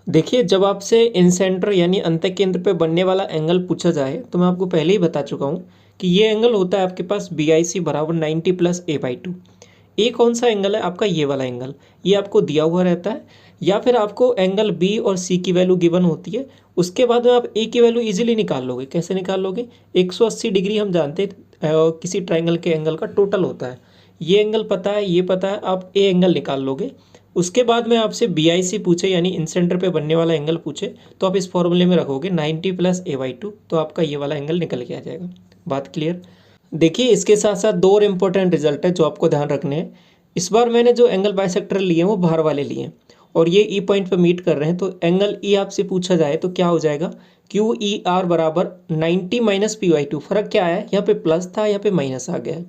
देखिए, जब आपसे इंसेंटर यानी अंतःकेंद्र पे बनने वाला एंगल पूछा जाए तो मैं आपको पहले ही बता चुका हूँ कि ये एंगल होता है आपके पास BIC बराबर 90 + a/2। ए कौन सा एंगल है आपका? ये वाला एंगल। ये आपको दिया हुआ रहता है या फिर आपको एंगल बी और सी की वैल्यू गिवन होती है। उसके बाद में आप ए की वैल्यू इजीली निकाल लोगे। कैसे निकाल लोगे? 180 डिग्री हम जानते हैं किसी ट्राइंगल के एंगल का टोटल होता है। ये एंगल पता है, ये पता है, आप ए एंगल निकाल लोगे। उसके बाद में आपसे BIC पूछे यानी इंसेंटर पे बनने वाला एंगल पूछे तो आप इस फॉर्मूले में रखोगे 90 + a/2, तो आपका ये वाला एंगल निकल के आ जाएगा। बात क्लियर? देखिए, इसके साथ साथ दो और इम्पोर्टेंट रिजल्ट है जो आपको ध्यान रखने हैं। इस बार मैंने जो एंगल बाइसेक्टर लिए हैं वो बाहर वाले लिए हैं और ये ई पॉइंट पे मीट कर रहे हैं, तो एंगल ई आपसे पूछा जाए तो क्या हो जाएगा? QER बराबर 90 - p/2। फर्क क्या है? यहाँ पे प्लस था, यहाँ पे माइनस आ गया है।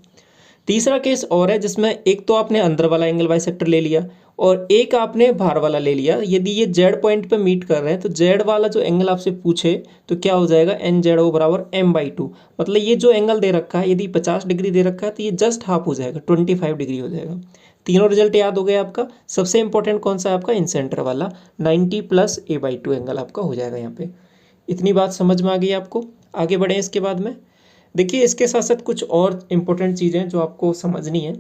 तीसरा केस और है जिसमें एक तो आपने अंदर वाला एंगल बाइसेक्टर ले लिया और एक आपने बाहर वाला ले लिया। यदि ये जेड पॉइंट पे मीट कर रहे हैं तो जेड वाला जो एंगल आपसे पूछे तो क्या हो जाएगा? NZO बराबर m/2। मतलब ये जो एंगल दे रखा है, यदि 50 डिग्री दे रखा है तो ये जस्ट हाफ हो जाएगा, 25 डिग्री हो जाएगा। तीनों रिजल्ट याद हो गए आपका। सबसे इंपॉर्टेंट कौन सा है आपका? इंसेंटर वाला 90 + a/2 एंगल आपका हो जाएगा यहाँ पे। इतनी बात समझ में आ गई आपको? आगे बढ़े इसके बाद में। देखिए, इसके साथ साथ कुछ और इम्पोर्टेंट चीज़ें जो आपको समझनी है।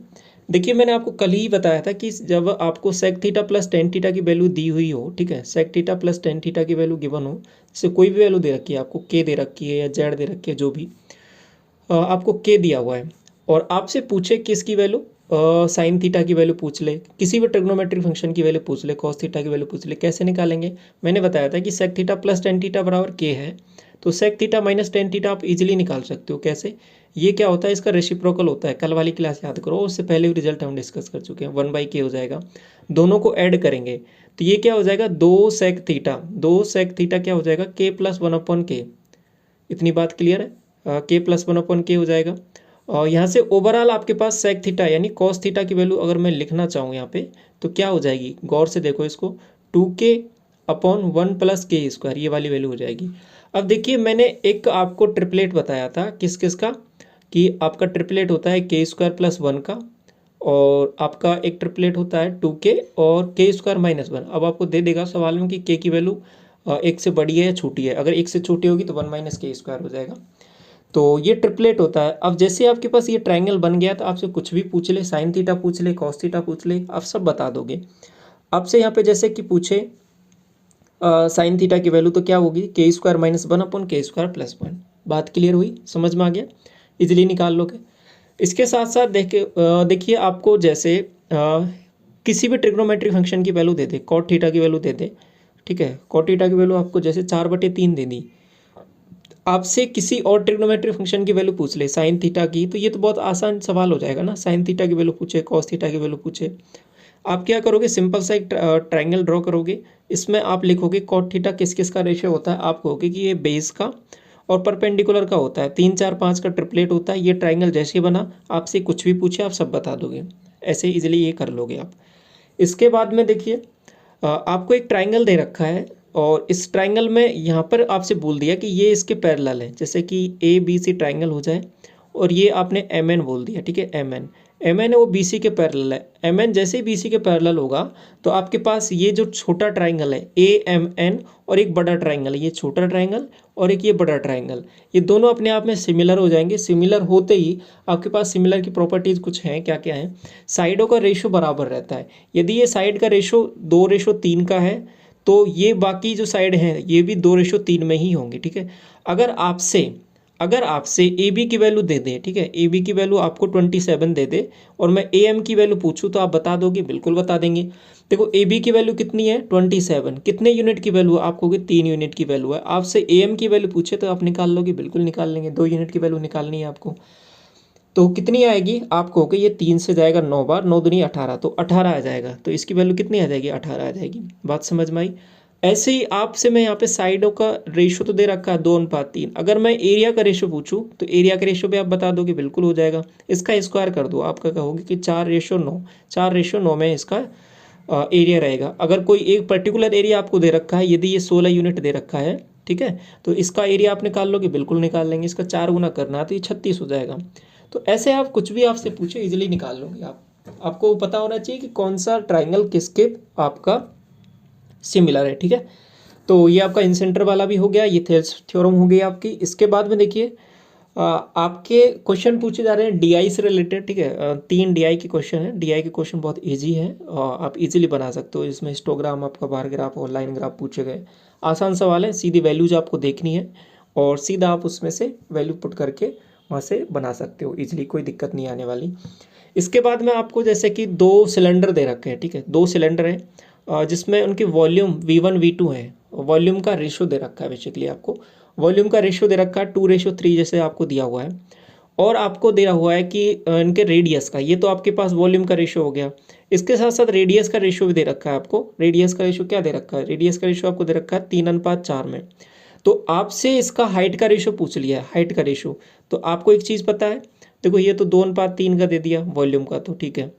देखिए, मैंने आपको कल ही बताया था कि जब आपको sec theta plus tan theta की वैल्यू दी हुई हो, ठीक है, sec theta plus tan theta की वैल्यू गिवन हो, जैसे कोई भी वैल्यू दे रखी है आपको, k दे रखी है या z दे रखी है, जो भी आपको k दिया हुआ है और आपसे पूछे किसकी वैल्यू, साइन थीटा की वैल्यू पूछ ले, किसी भी ट्रिग्नोमेट्रिक फंक्शन की वैल्यू पूछ ले, कॉस थीटा की वैल्यू पूछ ले, कैसे निकालेंगे? मैंने बताया था कि sec theta plus tan theta बराबर k है, तो sec theta minus tan theta आप इजीली निकाल सकते हो। कैसे? ये क्या होता है? इसका रेसिप्रोकल होता है। कल वाली क्लास याद करो, उससे पहले भी रिजल्ट हम डिस्कस कर चुके हैं। 1/k हो जाएगा, दोनों को ऐड करेंगे तो ये क्या हो जाएगा? 2 sec थीटा, 2 sec थीटा क्या हो जाएगा? k + 1/k। इतनी बात क्लियर है? k + 1/k हो जाएगा। और यहाँ से ओवरऑल आपके पास sec थीटा यानी cos थीटा की वैल्यू अगर मैं लिखना चाहूँ यहाँ पे तो क्या हो जाएगी? गौर से देखो इसको, 2k/1 + k², ये वाली वैल्यू हो जाएगी। अब देखिए, मैंने एक आपको ट्रिपलेट बताया था किस किस का, कि आपका ट्रिपलेट होता है k² + 1 का और आपका एक ट्रिपलेट होता है 2k और k² - 1। अब आपको दे देगा सवाल में कि k की वैल्यू एक से बड़ी है या छोटी है। अगर एक से छोटी होगी तो 1 - k² हो जाएगा। तो ये ट्रिपलेट होता है। अब जैसे आपके पास ये ट्रायंगल बन गया तो आपसे कुछ भी पूछ ले, साइन थीटा पूछ ले, कॉस थीटा पूछ ले, आप सब बता दोगे। आपसे यहाँ पे जैसे कि पूछे साइन थीटा की वैल्यू तो क्या होगी? k² - 1/k² + 1। बात क्लियर हुई? समझ में आ गया? इजीली निकाल लोगे। इसके साथ साथ देखिए आपको जैसे किसी भी ट्रिग्नोमेट्रिक फंक्शन की वैल्यू दे दे, कॉट थीटा की वैल्यू दे दे, ठीक है, कॉट थीटा की वैल्यू आपको जैसे 4/3 दे दी, आपसे किसी और ट्रिग्नोमेट्रिक फंक्शन की वैल्यू पूछ ले साइन थीटा की, तो ये तो बहुत आसान सवाल हो जाएगा ना। साइन थीटा की वैल्यू पूछे, कॉस थीटा की वैल्यू पूछे, आप क्या करोगे? सिंपल सा एक ट्रायंगल ड्रॉ करोगे। इसमें आप लिखोगे कॉट थीटा किस किस का रेशियो होता है, आप कहोगे कि ये बेस का और परपेंडिकुलर का होता है, 3 4 5 का ट्रिपलेट होता है। ये ट्रायंगल जैसे ही बना, आपसे कुछ भी पूछे आप सब बता दोगे। ऐसे इजीली ये कर लोगे आप। इसके बाद में देखिए, आपको एक ट्रायंगल दे रखा है और इस ट्रायंगल में यहाँ पर आपसे बोल दिया कि ये इसके पैरेलल है, जैसे कि ABC ट्रायंगल हो जाए और ये आपने MN बोल दिया, ठीक है, MN है वो BC के पैरेलल है। MN जैसे ही BC के पैरेलल होगा तो आपके पास ये जो छोटा ट्रायंगल है AMN और एक बड़ा ट्रायंगल है, ये छोटा ट्रायंगल और एक ये बड़ा ट्रायंगल, ये दोनों अपने आप में सिमिलर हो जाएंगे। सिमिलर होते ही आपके पास सिमिलर की प्रॉपर्टीज़ कुछ हैं, क्या क्या हैं? साइडों का रेशो बराबर रहता है। यदि ये साइड का रेशो 2:3 का है तो ये बाकी जो साइड हैं ये भी 2:3 में ही होंगे, ठीक है। अगर आपसे ए बी की वैल्यू दे दें, ठीक है, ए बी की वैल्यू आपको 27 दे दे और मैं ए एम की वैल्यू पूछूं तो आप बता दोगे? बिल्कुल बता देंगे। देखो, ए बी की वैल्यू कितनी है? 27। कितने यूनिट की वैल्यू? आप कहोगे 3 यूनिट की वैल्यू है। आपसे ए एम की वैल्यू पूछे तो आप निकाल लोगे? बिल्कुल निकाल लेंगे। 2 यूनिट की वैल्यू निकालनी है आपको, तो कितनी आएगी? आप कहोगे ये 3 से जाएगा 9 बार, 9 दूनी 18, तो 18 आ जाएगा। तो इसकी वैल्यू कितनी आ जाएगी? 18 आ जाएगी। बात समझ में आई? ऐसे ही आपसे मैं यहाँ पे साइडों का रेशो तो दे रखा है 2:3। अगर मैं एरिया का रेशो पूछूं तो एरिया का रेशो भी आप बता दोगे? बिल्कुल हो जाएगा। इसका स्क्वायर कर दो, आपका कहोगे कि 4:9, 4:9 में इसका एरिया रहेगा। अगर कोई एक पर्टिकुलर एरिया आपको दे रखा है, यदि ये 16 यूनिट दे रखा है, ठीक है, तो इसका एरिया आप निकाल लोगे? बिल्कुल निकाल लेंगे। इसका 4 गुना करना है तो ये 36 हो जाएगा। तो ऐसे आप कुछ भी आपसे पूछे इजीली निकाल लोगे आप। आपको पता होना चाहिए कि कौन सा ट्राइंगल किसके आपका सिमिलर है, ठीक है। तो ये आपका इंसेंटर वाला भी हो गया, ये थेल्स थ्योरम हो गई आपकी। इसके बाद में देखिए आपके क्वेश्चन पूछे जा रहे हैं डीआई से रिलेटेड, ठीक है। 3 डीआई के क्वेश्चन है। डीआई के क्वेश्चन बहुत इजी है, आप इजीली बना सकते हो। इसमें हिस्टोग्राम, आपका बार ग्राफ और लाइन ग्राफ पूछे गए। आसान सवाल है, सीधी वैल्यूज आपको देखनी है और सीधा आप उसमें से वैल्यू पुट करके वहाँ से बना सकते हो इजीली, कोई दिक्कत नहीं आने वाली। इसके बाद में आपको जैसे कि 2 सिलेंडर दे रखे हैं, ठीक है। 2 सिलेंडर हैं जिसमें उनकी वॉल्यूम V1 V2 है। वॉल्यूम का रेशो दे रखा है, बेसिकली आपको वॉल्यूम का रेशो दे रखा है 2:3 जैसे आपको दिया हुआ है। और आपको दिया हुआ है कि इनके रेडियस का, ये तो आपके पास वॉल्यूम का रेशो हो गया। इसके साथ साथ रेडियस का रेशो भी दे रखा है आपको। रेडियस का रेशो क्या दे रखा है? रेडियस का रेशो आपको दे रखा है 3:4 में। तो आपसे इसका हाइट का रेशो पूछ लिया है, हाइट का रेशो। तो आपको एक चीज़ पता है, देखो ये तो 2:3 का दे दिया वॉल्यूम का, तो ठीक है।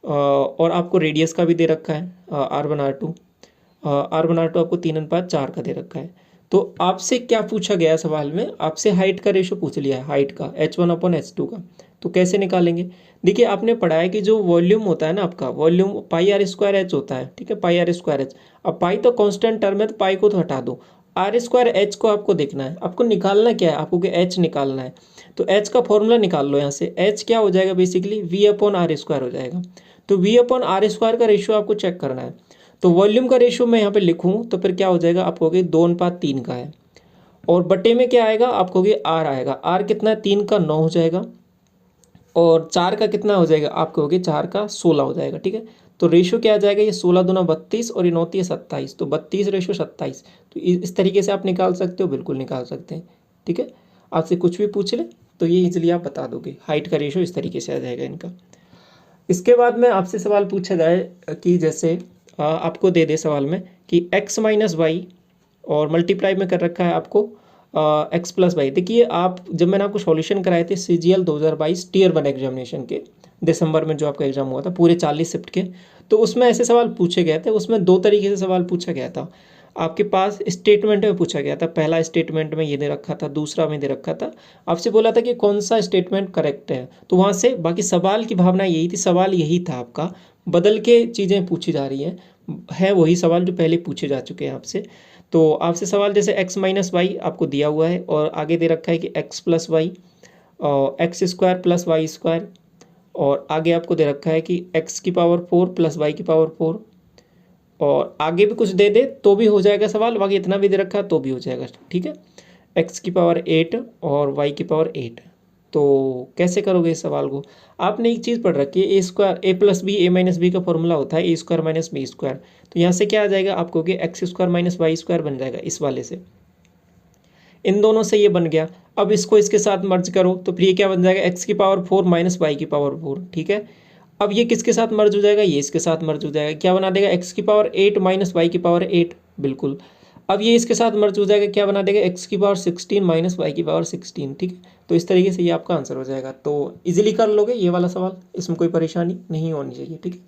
और आपको रेडियस का भी दे रखा है R1 R2 आपको 3:4 का दे रखा है। तो आपसे क्या पूछा गया सवाल में? आपसे हाइट का रेशो पूछ लिया है, हाइट का H1/H2 का। तो कैसे निकालेंगे? देखिए आपने पढ़ा है कि जो वॉल्यूम होता है ना आपका, वॉल्यूम πr² होता है, ठीक है, πr²। अब पाई तो कांस्टेंट टर्म है, तो पाई को तो हटा दो। r² को आपको देखना है, आपको निकालना क्या है? आपको H निकालना है। तो H का फॉर्मूला निकाल लो यहाँ से। H क्या हो जाएगा? बेसिकली V/r² हो जाएगा। तो V/r² का रेशियो आपको चेक करना है। तो वॉल्यूम का रेशियो मैं यहाँ पे लिखूँ तो फिर क्या हो जाएगा? आप कहोगे 2:3 का है। और बटे में क्या आएगा? आप कहोगे R आएगा। R कितना है? 3 का 9 हो जाएगा। और 4 का कितना हो जाएगा? आप कहोगे 4 का 16 हो जाएगा, ठीक है। तो रेशियो क्या आ जाएगा? ये 16 दूना 32 और ये 9 है 27, तो 32:27। तो इस तरीके से आप निकाल सकते हो, बिल्कुल निकाल सकते हैं, ठीक है। आपसे कुछ भी पूछ ले तो ये इजीली आप बता दोगे। हाइट का रेशियो इस तरीके से आ जाएगा इनका। इसके बाद में आपसे सवाल पूछा जाए कि जैसे आपको दे दे सवाल में कि x-y और मल्टीप्लाई में कर रखा है आपको x+y। देखिए आप, जब मैंने आपको सॉल्यूशन कराए थे CGL 2022 Tier 1 एग्जामिनेशन के, दिसंबर में जो आपका एग्जाम हुआ था पूरे 40 शिफ्ट के, तो उसमें ऐसे सवाल पूछे गए थे। उसमें 2 तरीके से सवाल पूछा गया था। आपके पास स्टेटमेंट में पूछा गया था। पहला स्टेटमेंट में ये दे रखा था, दूसरा में दे रखा था। आपसे बोला था कि कौन सा स्टेटमेंट करेक्ट है। तो वहाँ से बाकी सवाल की भावना यही थी, सवाल यही था आपका, बदल के चीज़ें पूछी जा रही हैं, है वही सवाल जो पहले पूछे जा चुके हैं आपसे। तो आपसे सवाल जैसे x-y आपको दिया हुआ है और आगे दे रखा है कि x+y और x² + y², और आगे आपको दे रखा है कि x⁴ + y⁴, और आगे भी कुछ दे दे तो भी हो जाएगा सवाल, बाकी इतना भी दे रखा है तो भी हो जाएगा, ठीक है। x⁴ और y⁴। तो कैसे करोगे इस सवाल को? आपने एक चीज़ पढ़ रखी है, a+b का फॉर्मूला होता है a² - b²। तो यहाँ से क्या आ जाएगा? आप कहोगे x² - y² बन जाएगा इस वाले से। इन दोनों से ये बन गया। अब इसको इसके साथ मर्ज करो तो फिर ये क्या बन जाएगा? x⁴ - y⁴, ठीक है। अब ये किसके साथ मर्ज हो जाएगा? ये इसके साथ मर्ज हो जाएगा। क्या बना देगा? x⁴ - y⁴, बिल्कुल। अब ये इसके साथ मर्ज हो जाएगा, क्या बना देगा? x⁴ - y⁴, ठीक है। तो इस तरीके से ये आपका आंसर हो जाएगा। तो इजीली कर लोगे ये वाला सवाल, इसमें कोई परेशानी नहीं होनी चाहिए, ठीक है।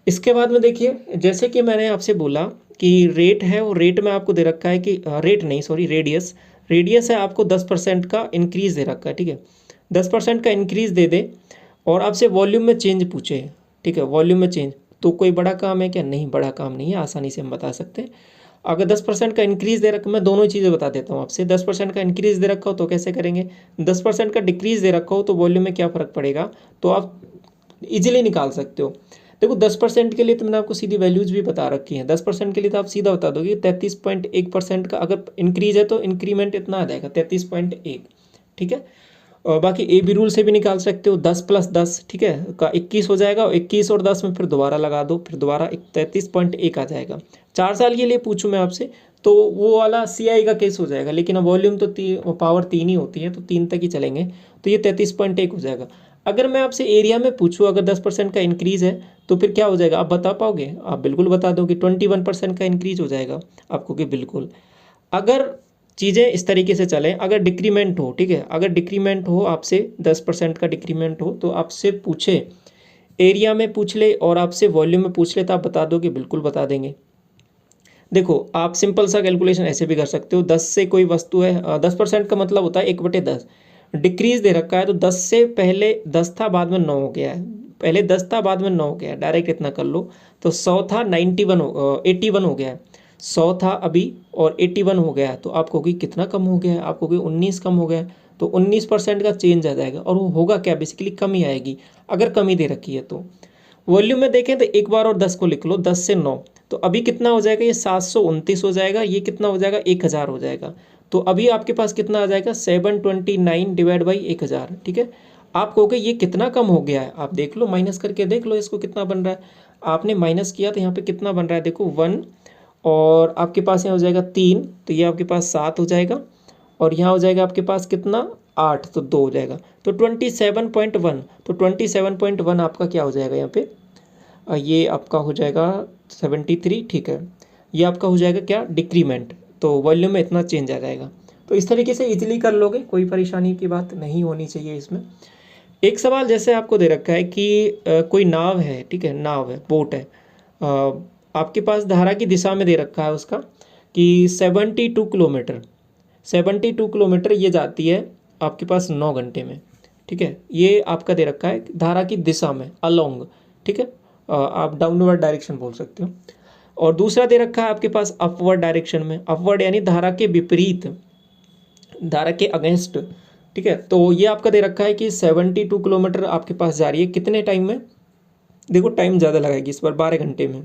इसके बाद में देखिए, जैसे कि मैंने आपसे बोला कि रेट है, और रेट में आपको दे रखा है कि रेडियस। रेडियस है आपको 10% का इंक्रीज़ दे रखा है, ठीक है। 10% का इंक्रीज़ दे दे और आपसे वॉल्यूम में चेंज पूछे, ठीक है, वॉल्यूम में चेंज, तो कोई बड़ा काम है क्या? नहीं, बड़ा काम नहीं है, आसानी से हम बता सकते हैं। अगर 10% का इंक्रीज़ दे रखा, मैं दोनों चीज़ें बता देता हूँ आपसे। 10% का इंक्रीज़ दे रखा हो तो कैसे करेंगे? 10% का डिक्रीज़ दे रखा हो तो वॉल्यूम में क्या फ़र्क पड़ेगा, तो आप इजीली निकाल सकते हो। देखो 10% के लिए तो मैंने आपको सीधी वैल्यूज़ भी बता रखी हैं। 10% के लिए तो आप सीधा बता दोगे 33.1% का अगर इंक्रीज़ है तो इंक्रीमेंट इतना आ जाएगा 33.1, ठीक है। और बाकी AB रूल से भी निकाल सकते हो, 10 + 10, ठीक है, का 21 हो जाएगा। 21 और 10 में फिर दोबारा लगा दो, फिर दोबारा 33.1 आ जाएगा। 4 साल के लिए पूछूं मैं आपसे तो वो वाला CI का केस हो जाएगा, लेकिन अब वॉल्यूम तो पावर 3 ही होती है, तो 3 तक ही चलेंगे, तो ये 33.1 हो जाएगा। अगर मैं आपसे एरिया में पूछूं, अगर 10% का इंक्रीज़ है तो फिर क्या हो जाएगा? आप बता पाओगे? आप बिल्कुल बता दोगे। 21% का इंक्रीज़ हो जाएगा आपको, कि बिल्कुल। अगर चीज़ें इस तरीके से चलें, अगर डिक्रीमेंट हो, ठीक है, अगर डिक्रीमेंट हो आपसे 10% का डिक्रीमेंट हो, तो आपसे पूछे, एरिया में पूछ ले और आपसे वॉल्यूम में पूछ ले, तो आप बता दोगे? बिल्कुल बता देंगे। देखो आप सिंपल सा कैलकुलेशन ऐसे भी कर सकते हो। 10 से कोई वस्तु है, 10% का मतलब होता है 1/10। डिक्रीज दे रखा है तो 10 से पहले 10 था, बाद में 9 हो गया है, पहले 10 था, बाद में 9 हो गया, डायरेक्ट इतना कर लो। तो 100 था, 81 हो गया है। 100 था अभी और 81 हो गया, तो आप कहोगे कितना कम हो गया है, आप कहोगे 19 कम हो गया है। तो 19% का चेंज आ जाएगा, और वो होगा क्या, बेसिकली कमी आएगी अगर कमी दे रखी है तो। वॉल्यूम में देखें तो एक बार और 10 को लिख लो, 10 से 9, तो अभी कितना हो जाएगा, ये 729 हो जाएगा, ये कितना हो जाएगा, 1000 हो जाएगा। तो अभी आपके पास कितना आ जाएगा, 729 डिवाइड बाई 1000, ठीक है। आप कहोगे ये कितना कम हो गया है, आप देख लो, माइनस करके देख लो इसको कितना बन रहा है। आपने माइनस किया तो यहाँ पे कितना बन रहा है, देखो 1, और आपके पास यहाँ हो जाएगा 3, तो ये आपके पास 7 हो जाएगा, और यहाँ हो जाएगा आपके पास कितना, 8, तो 2 हो जाएगा, तो 27.1। तो 27.1 आपका क्या हो जाएगा यहाँ पे, ये आपका हो जाएगा 73, ठीक है। ये आपका हो जाएगा क्या, डिक्रीमेंट, तो वॉल्यूम में इतना चेंज आ जाएगा। तो इस तरीके से इजीली कर लोगे, कोई परेशानी की बात नहीं होनी चाहिए इसमें। एक सवाल जैसे आपको दे रखा है कि कोई नाव है, ठीक है, नाव है, बोट है, आपके पास धारा की दिशा में दे रखा है उसका कि 72 किलोमीटर ये जाती है आपके पास 9 घंटे में, ठीक है। ये आपका दे रखा है धारा की दिशा में, अलोंग, ठीक है। आप डाउनवर्ड डायरेक्शन बोल सकते हो। और दूसरा दे रखा है आपके पास अपवर्ड डायरेक्शन में, अपवर्ड यानी धारा के विपरीत, धारा के अगेंस्ट, ठीक है। तो ये आपका दे रखा है कि 72 किलोमीटर आपके पास जा रही है, कितने टाइम में, देखो टाइम ज़्यादा लगाएगी इस बार, 12 घंटे में।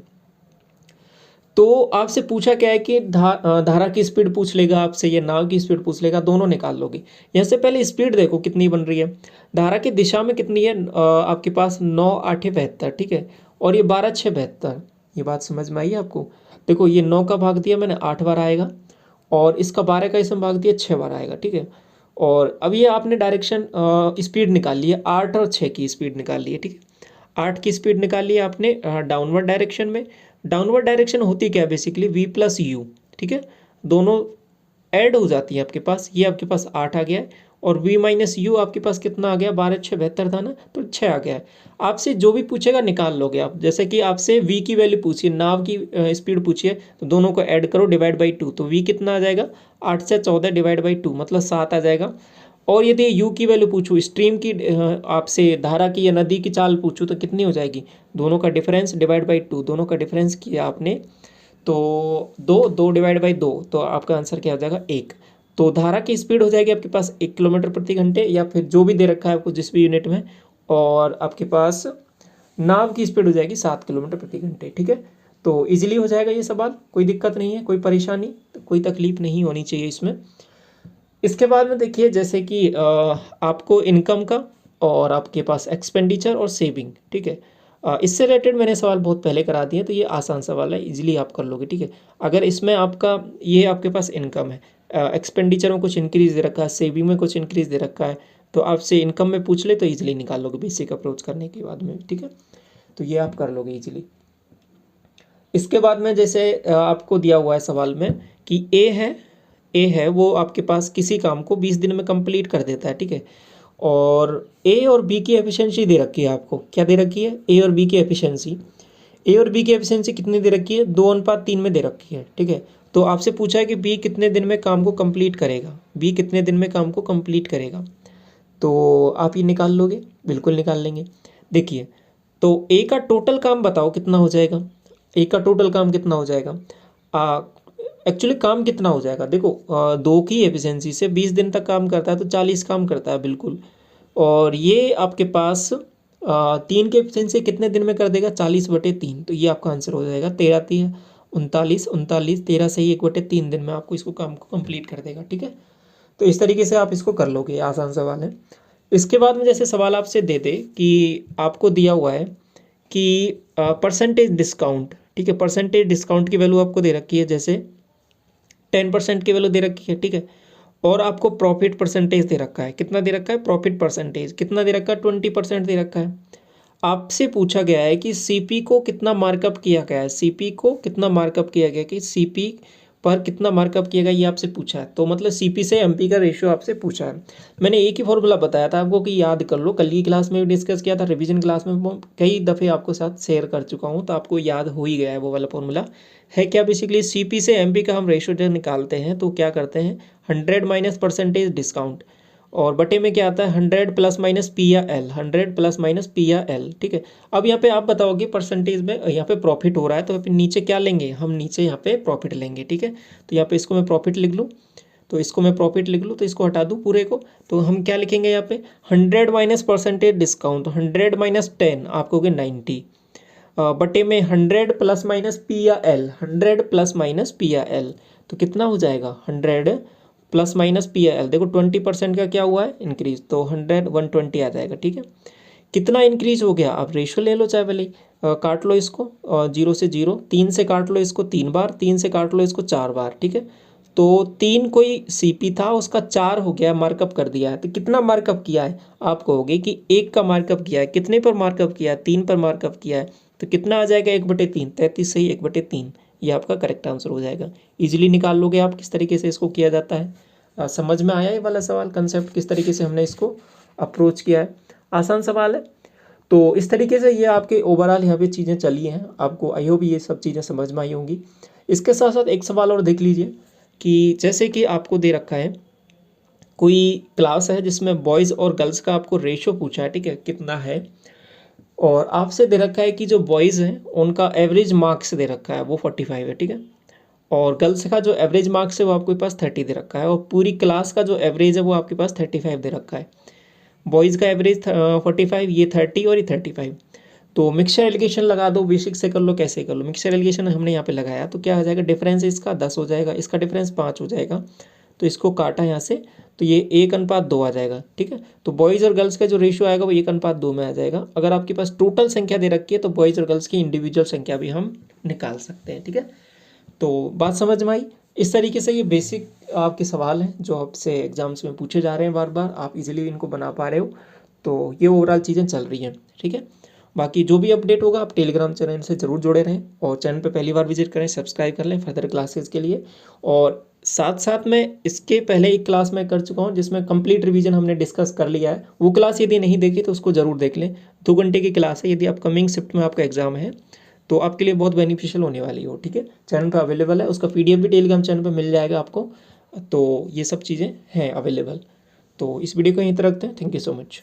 तो आपसे पूछा क्या है कि धारा की स्पीड पूछ लेगा आपसे, या नाव की स्पीड पूछ लेगा, दोनों निकाल लोगे। यहाँ से पहले स्पीड देखो कितनी बन रही है, धारा की दिशा में कितनी है, आपके पास 9 8 72, ठीक है, और ये 12 6 72। ये बात समझ में आई है आपको। देखो ये 9 का भाग दिया मैंने, 8 बार आएगा, और इसका 12 का इसमें भाग दिया, 6 बार आएगा, ठीक है। और अब ये आपने डायरेक्शन स्पीड निकाल ली है, 8 और 6 की स्पीड निकाल ली है, ठीक है। 8 की स्पीड निकाल ली है आपने डाउनवर्ड डायरेक्शन में। डाउनवर्ड डायरेक्शन होती क्या है, बेसिकली v प्लस यू, ठीक है, दोनों ऐड हो जाती है आपके पास। ये आपके पास 8 आ गया है, और v माइनस यू आपके पास कितना आ गया, 12 6 72 था ना, तो 6 आ गया है। आपसे जो भी पूछेगा निकाल लोगे आप। जैसे कि आपसे v की वैल्यू पूछिए, नाव की स्पीड पूछिए, तो दोनों को ऐड करो, डिवाइड बाई 2, तो v कितना आ जाएगा, 8 से 14 डिवाइड बाई 2, मतलब 7 आ जाएगा। और यदि यू की वैल्यू पूछूँ, स्ट्रीम की, आपसे धारा की या नदी की चाल पूछूँ, तो कितनी हो जाएगी, दोनों का डिफरेंस डिवाइड बाई 2, दोनों का डिफरेंस किया आपने तो 2 डिवाइड बाई 2, तो आपका आंसर क्या हो जाएगा, 1। तो धारा की स्पीड हो जाएगी आपके पास 1 किलोमीटर प्रति घंटे, या फिर जो भी दे रखा है आपको जिस भी यूनिट में। और आपके पास नाव की स्पीड हो जाएगी 7 किलोमीटर प्रति घंटे, ठीक है। तो इजीली हो जाएगा ये सवाल, कोई दिक्कत नहीं है, कोई परेशानी, कोई तकलीफ नहीं होनी चाहिए इसमें। इसके बाद में देखिए, जैसे कि आपको इनकम का, और आपके पास एक्सपेंडिचर और सेविंग, ठीक है। इससे रिलेटेड मैंने सवाल बहुत पहले करा दिए, तो ये आसान सवाल है, इजीली आप कर लोगे, ठीक है। अगर इसमें आपका ये आपके पास इनकम है, एक्सपेंडिचर में कुछ इंक्रीज दे रखा है, सेविंग में कुछ इंक्रीज दे रखा है, तो आपसे इनकम में पूछ ले तो इजीली निकाल लोगे बेसिक अप्रोच करने के बाद में, ठीक है। तो ये आप कर लोगे इजीली। इसके बाद में जैसे आपको दिया हुआ है सवाल में कि ए है वो आपके पास किसी काम को 20 दिन में कंप्लीट कर देता है, ठीक है। और ए और बी की एफिशिएंसी दे रखी है आपको, क्या दे रखी है, ए और बी की एफिशिएंसी। ए और बी की एफिशिएंसी कितनी दे रखी है, 2:3 में दे रखी है, ठीक है। तो आपसे पूछा है कि बी कितने दिन में काम को कंप्लीट करेगा, बी कितने दिन में काम को कंप्लीट करेगा, तो आप ये निकाल लोगे, बिल्कुल निकाल लेंगे। देखिए, तो ए का टोटल काम बताओ कितना हो जाएगा, ए का टोटल काम कितना हो जाएगा, एक्चुअली काम कितना हो जाएगा, देखो 2 की एफिशिएंसी से 20 दिन तक काम करता है, तो 40 काम करता है, बिल्कुल। और ये आपके पास 3 की एफिशिएंसी कितने दिन में कर देगा, 40/3, तो ये आपका आंसर हो जाएगा 13 3 39 39, 13 से ही 1/3 दिन में आपको इसको काम को कंप्लीट कर देगा, ठीक है। तो इस तरीके से आप इसको कर लोगे, आसान सवाल है। इसके बाद में जैसे सवाल आपसे दे दे कि आपको दिया हुआ है कि परसेंटेज डिस्काउंट, ठीक है, परसेंटेज डिस्काउंट की वैल्यू आपको दे रखी है, जैसे 10% की वैल्यू दे रखी है, ठीक है। और आपको प्रॉफिट परसेंटेज दे रखा है, कितना दे रखा है, प्रॉफिट परसेंटेज कितना दे रखा है, 20% दे रखा है। आपसे पूछा गया है कि सीपी को कितना मार्कअप किया गया है, सीपी को कितना मार्कअप किया गया, कि सीपी पर कितना मार्कअप किया गया, ये आपसे पूछा है। तो मतलब सीपी से एमपी का रेशियो आपसे पूछा है। मैंने एक ही फॉर्मूला बताया था आपको कि याद कर लो, कल की क्लास में भी डिस्कस किया था, रिवीजन क्लास में कई दफ़े आपको साथ शेयर कर चुका हूँ, तो आपको याद हो ही गया है वो वाला फॉर्मूला। है क्या, बेसिकली सीपी से एमपी का हम रेशियो जब निकालते हैं तो क्या करते हैं, 100 माइनस परसेंटेज डिस्काउंट, और बटे में क्या आता है 100 प्लस माइनस पी या एल, 100 प्लस माइनस पी या एल, ठीक है। अब यहाँ पे आप बताओगे परसेंटेज में यहाँ पे प्रॉफिट हो रहा है तो फिर नीचे क्या लेंगे, हम नीचे यहाँ पे प्रॉफिट लेंगे, ठीक है। तो यहाँ पे इसको मैं प्रॉफिट लिख लूँ, तो इसको मैं प्रॉफिट लिख लूँ, तो इसको हटा दूँ पूरे को, तो हम क्या लिखेंगे यहाँ पे 100 माइनस परसेंटेज डिस्काउंट, 100 माइनस 10 आप कहोगे 90 बटे में 100 प्लस माइनस पी या एल, 100 प्लस माइनस पी या एल, तो कितना हो जाएगा 100 प्लस माइनस पी या एल। देखो 20% का क्या हुआ है इंक्रीज, तो 100 120 आ जाएगा, ठीक है। कितना इंक्रीज हो गया, आप रेशियो ले लो चाहे भले काट लो इसको 0 से 0, 3 से काट लो इसको 3 बार, 3 से काट लो इसको 4 बार, ठीक है। तो 3 कोई सीपी था उसका 4 हो गया, मार्कअप कर दिया है। तो कितना मार्कअप किया है, आप कहोगे कि 1 का मार्कअप किया है, कितने पर मार्कअप किया है 3 पर मार्कअप किया है, तो कितना आ जाएगा 1/3, 33 सही 1/3, ये आपका करेक्ट आंसर हो जाएगा। इजीली निकाल लोगे आप किस तरीके से इसको किया जाता है। समझ में आया ये वाला सवाल, कंसेप्ट किस तरीके से हमने इसको अप्रोच किया है, आसान सवाल है। तो इस तरीके से ये आपके ओवरऑल यहाँ पे चीज़ें चली हैं, आपको आई होप ये सब चीज़ें समझ में आई होंगी। इसके साथ साथ एक सवाल और देख लीजिए कि जैसे कि आपको दे रखा है कोई क्लास है जिसमें बॉयज़ और गर्ल्स का आपको रेशियो पूछा है, ठीक है, कितना है, और आपसे दे रखा है कि जो बॉयज़ हैं उनका एवरेज मार्क्स दे रखा है वो 45 है, ठीक है, और गर्ल्स का जो एवरेज मार्क्स है वो आपके पास 30 दे रखा है, और पूरी क्लास का जो एवरेज है वो आपके पास 35 दे रखा है। बॉयज़ का एवरेज 45, ये 30 और ये 35। तो मिक्सचर एलिगेशन लगा दो, बेसिक से कर लो, कैसे कर लो, मिक्सचर एलिगेशन हमने यहाँ पे लगाया तो क्या हो जाएगा, डिफरेंस इसका 10 हो जाएगा, इसका डिफरेंस 5 हो जाएगा, तो इसको काटा यहाँ से तो ये 1:2 आ जाएगा, ठीक है। तो बॉयज़ और गर्ल्स का जो रेशियो आएगा वो 1:2 में आ जाएगा। अगर आपके पास टोटल संख्या दे रखी है तो बॉयज़ और गर्ल्स की इंडिविजुअल संख्या भी हम निकाल सकते हैं, ठीक है। तो बात समझ में आई। इस तरीके से ये बेसिक आपके सवाल हैं जो आपसे एग्जाम्स में पूछे जा रहे हैं बार बार, आप इजीली इनको बना पा रहे हो, तो ये ओवरऑल चीज़ें चल रही हैं, ठीक है। बाकी जो भी अपडेट होगा आप टेलीग्राम चैनल से ज़रूर जुड़े रहें, और चैनल पे पहली बार विजिट करें, सब्सक्राइब कर लें फर्दर क्लासेस के लिए। और साथ साथ में इसके पहले एक क्लास मैं कर चुका हूँ जिसमें कंप्लीट रिवीजन हमने डिस्कस कर लिया है, वो क्लास यदि नहीं देखी तो उसको ज़रूर देख लें। 2 घंटे की क्लास है, यदि अपकमिंग शिफ्ट में आपका एग्जाम है तो आपके लिए बहुत बेनिफिशियल होने वाली हो, ठीक है। चैनल पर अवेलेबल है, उसका PDF भी टेलीग्राम चैनल पर मिल जाएगा आपको। तो ये सब चीज़ें हैं अवेलेबल। तो इस वीडियो को यहीं तक रखते हैं, थैंक यू सो मच।